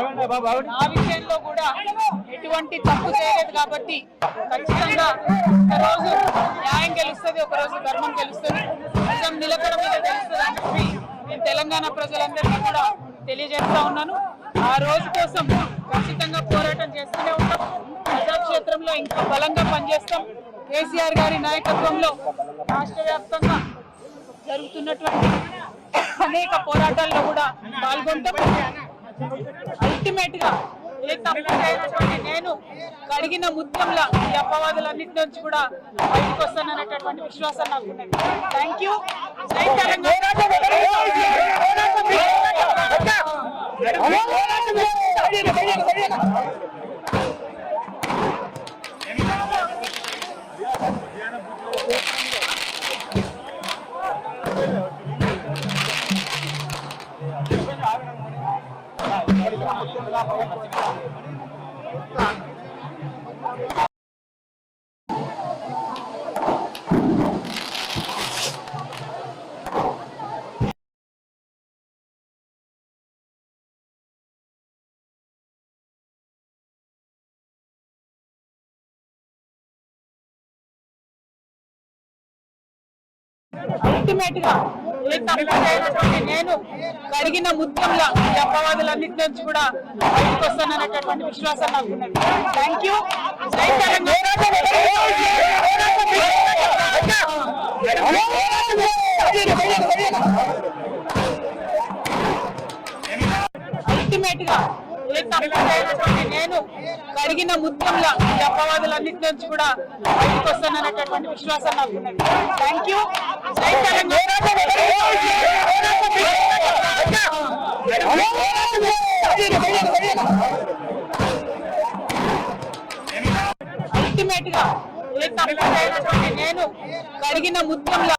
ఆ విషయంలో కూడా ఎటువంటి తప్పు చేయలేదు కాబట్టి ఖచ్చితంగా ఒకరోజు న్యాయం గెలుస్తుంది, ఒకరోజు ధర్మం గెలుస్తుంది, నిజం నిలకడ మీద గెలుస్తుంది అని చెప్పి నేను తెలంగాణ ప్రజలందరికీ కూడా తెలియజేస్తా ఉన్నాను. ఆ రోజు కోసం ఖచ్చితంగా పోరాటం చేస్తూనే ఉంటాం. ప్రజాక్షేత్రంలో ఇంకా బలంగా పనిచేస్తాం. కేసీఆర్ గారి నాయకత్వంలో రాష్ట్ర వ్యాప్తంగా జరుగుతున్నటువంటి అనేక పోరాటాల్లో కూడా పాల్గొంటాం. అల్టిమేట్ గా ఏ తప్పు చేయనటువంటి నేను కడిగిన ముత్యంలా ఈ అపవాదులన్నింటి నుంచి కూడా బయటకు వస్తాననేటటువంటి విశ్వాసం నాకు ఉన్నది. Thank you. జై తెలంగాణ. అల్టిమేట్ గా ఏ తప్పు చేయనటువంటి నేను కడిగిన ముత్యంలా ఈ అపవాదులన్నింటి నుంచి కూడా బయటకు వస్తాననేటటువంటి విశ్వాసం నాకు ఉన్నది. Thank you. జై తెలంగాణ. అల్టిమేట్ గా ఏ తప్పు చేయనటువంటి నేను కడిగిన ముత్యంలా ఈ అపవాదులన్నింటి నుంచి కూడా బయటకు వస్తాననేటటువంటి విశ్వాసం నాకు ఉన్నది. Thank you. జై తెలంగాణ. అల్టిమేట్ గా ఏ తప్పు చేయనటువంటి నేను కడిగిన ముత్యంలా